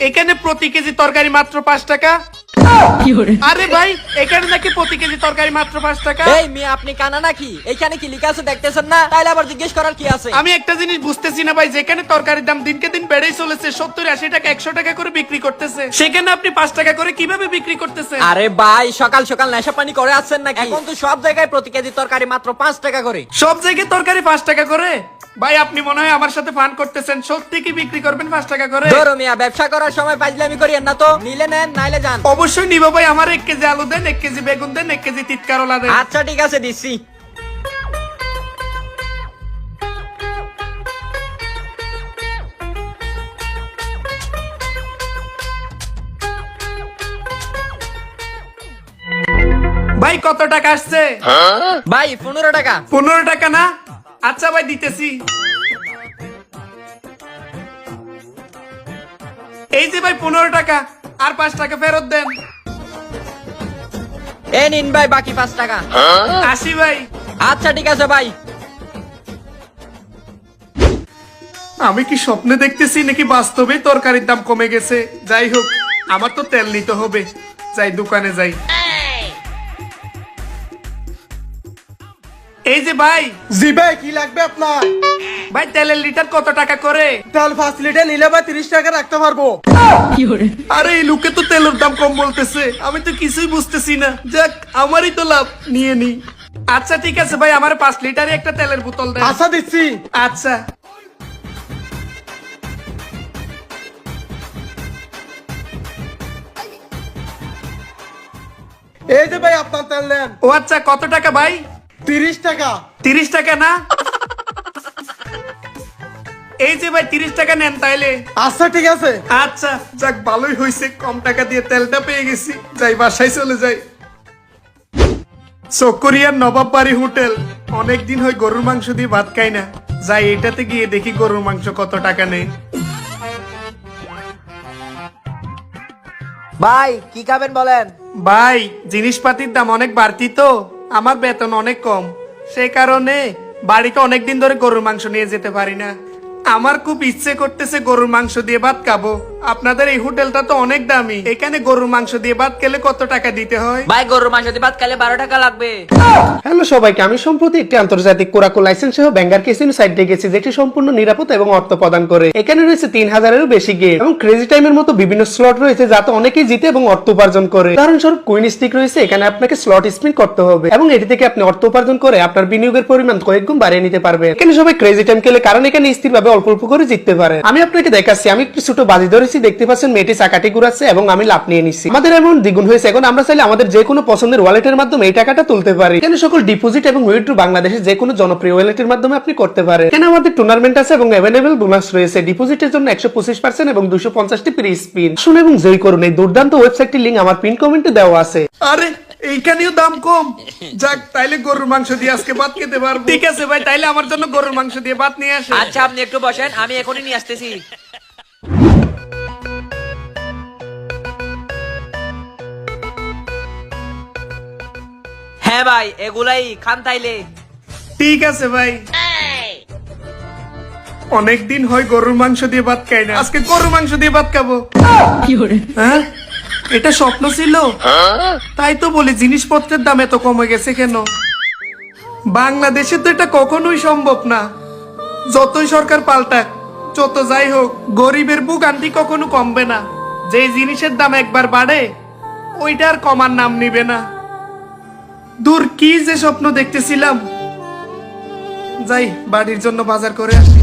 এখানে প্রতি কেজি তরকারি মাত্র 5 টাকা। আরে ভাই এখানে নাকি প্রতি কেজি তরকারি মাত্র 5 টাকা। এই মিয়া আপনি কানা নাকি? এখানে কি লেখা আছে দেখতেছেন না? তাইলে আবার জিজ্ঞেস করার কি আছে? আমি একটা জিনিস বুঝতেছি না ভাই, যেখানে তরকারির দাম দিনকে দিন বেড়েই চলেছে, 70-80 টাকা 100 টাকা করে বিক্রি করতেছে, সেখানে আপনি 5 টাকা করে কিভাবে বিক্রি করতেছেন? আরে ভাই সকাল সকাল নেশা পানি করে আসছেন নাকি? এখন তো সব জায়গায় প্রতি কেজি তরকারি মাত্র 5 টাকা করে। সব জায়গায় তরকারি 5 টাকা করে? ভাই আপনি মনে হয় আমার সাথে ফান করতেছেন, সত্যি কি বিক্রি করবেন 5 টাকা করে? ধরো মিয়া ব্যবসা করার সময় ফাজলামি করিয়েন না তো, নিলে নেন নাইলে যান। অবশ্যই নিব ভাই, আমার 1 কেজি আলু দেন, 1 কেজি বেগুন দেন, 1 কেজি তিত করলা দেন। আচ্ছা ঠিক আছে দিচ্ছি। ভাই কত টাকা আসছে? ভাই 15 টাকা। 15 টাকা না? আচ্ছা ভাই দিতেছি। এই যে ভাই 15 টাকা, আর 5 টাকা ফেরত দেন। এ নিন ভাই বাকি 5 টাকা। আসি ভাই। আচ্ছা ঠিক আছে ভাই। আমি কি স্বপ্নে দেখতেছি নাকি বাস্তবে তরকারির দাম কমে গেছে? যাই হোক, আমার তো তেল নিতে হবে, যাই দোকানে যাই। এই যে ভাই। জি ভাই কি লাগবে আপনার? ভাই তেলের লিটার কত টাকা করে? তেল 5 লিটার নিলে ভাই 30 টাকা রাখতে পারবো। আরে এই লোকে তো তেলের দাম কম বলতেছে, আমি তো কিছুই বুঝতেছি না। যাক আমারই তো লাভ, নিয়ে নি। আচ্ছা ঠিক আছে ভাই, আমার 5 লিটারে একটা তেলের বোতল দেন। আচ্ছা দিচ্ছি। আচ্ছা। এই যে ভাই আপনার তেল নেন। ও আচ্ছা, কত টাকা ভাই? 30 টাকা। 30 টাকা না? এই যে ভাই 30 টাকা নেন তাইলে। আচ্ছা ঠিক আছে। আচ্ছা যাক, ভালোই হয়েছে, কম টাকা দিয়ে তেলটা পেয়ে গেছি। যাই বাসায় চলে যাই। চকরিয়ার নবাব বাড়ি হোটেল, অনেকদিন হয় গরুর মাংস দিয়ে ভাত খাই না। যাই এটাতে গিয়ে দেখি গরুর মাংস কত টাকা নেই। ভাই কি খাবেন বলেন? ভাই জিনিসপাতির দাম অনেক বাড়তি তো, আমার বেতন অনেক কম, সেই কারণে বাড়িতে অনেকদিন ধরে গরুর মাংস নিয়ে যেতে পারি না। আমার খুব ইচ্ছে করতেছে গরুর মাংস দিয়ে ভাত খাবো। আপনাদের এই হোটেলটা তো অনেক দামি, এখানে গরুর মাংস দিয়ে ভাত খেলে কত টাকা দিতে হয়? ভাই গরুর মাংস দিয়ে ভাত খেলে 12 টাকা লাগবে। হ্যালো সবাইকে, আমি সম্প্রতি একটি আন্তর্জাতিক কোরাকো লাইসেন্স সহ ব্যাঙ্গার ক্যাসিনো সাইটে গেছি, যেটি সম্পূর্ণ নিরাপদ এবং অর্থ প্রদান করে। এখানে রয়েছে 3000-এরও বেশি গেম এবং ক্রেজি টাইমের মতো বিভিন্ন স্লট রয়েছে, যাতে অনেকেই জিতে এবং অর্থ উপার্জন করে। উদাহরণস্বরূপ কুইন স্টিক রয়েছে, এখানে আপনাকে স্লট স্পিন করতে হবে এবং এটি থেকে আপনি অর্থ উপার্জন করে আপনার বিনিয়োগের পরিমাণ কয়েক গুণ বাড়িয়ে নিতে পারবেন। এখানে সবাই ক্রেজি টাইম খেলে, কারণ এখানে স্থিরভাবে অল্প অল্প করে জিততে পারে। আমি আপনাকে দেখাচ্ছি, আমি একটু ছোট বাজি ধরেছি, দেখতে পাচ্ছেন মেয়েটি চাকাটি ঘুরাচ্ছে এবং আমি লাভ নিয়ে নিচ্ছি। আমাদের এমন দ্বিগুণ হয়েছে। এখন আমরা চাইলে আমাদের যে কোনো পছন্দের ওয়ালেটের মাধ্যমে এই টাকাটা তুলতে পারি। এখানে সকল ডিপোজিট এবং উইথড্র বাংলাদেশের যে কোনো জনপ্রিয় ওয়ালেটের মাধ্যমে আপনি করতে পারেন। এখানে আমাদের টুর্নামেন্ট আছে এবং অ্যাভেলেবল বোনাস রয়েছে। ডিপোজিটের জন্য 125% এবং 250টি ফ্রি স্পিন। শুনুন এবং জয় করুন। এই দুর্দান্ত ওয়েবসাইটটির লিংক আমার পিন কমেন্টে দেওয়া আছে। আরে এইখানেও দাম কম। যাক তাইলে গরুর মাংস দিয়ে আজকে ভাত খেতে পারবো। ঠিক আছে ভাই, তাইলে আমার জন্য গরুর মাংস দিয়ে ভাত নিয়ে আসেন। আচ্ছা আপনি একটু বসেন, আমি এখনই নিয়ে আসতেছি। হ্যাঁ ভাই এগুলাই খান তাইলে। ঠিক আছে ভাই। অনেকদিন হয় গরুর মাংস দিয়ে ভাত খাই না, আজকে গরুর মাংস দিয়ে ভাত খাবো। হ্যাঁ এটা স্বপ্ন ছিল? তাই তো বলি, জিনিসপত্রের দাম এত কমে গেছে কেন? বাংলাদেশে তো এটা কখনোই সম্ভব না, যতই সরকার পাল্টাক, যত যাই হোক, গরিবের ভোগান্তি কখনো কমবে না। যে জিনিসের দাম একবার বাড়ে, ওইটা আর কমার নাম নিবে না। দূর, কি যে স্বপ্ন দেখতেছিলাম। যাই বাড়ির জন্য বাজার করে আসি।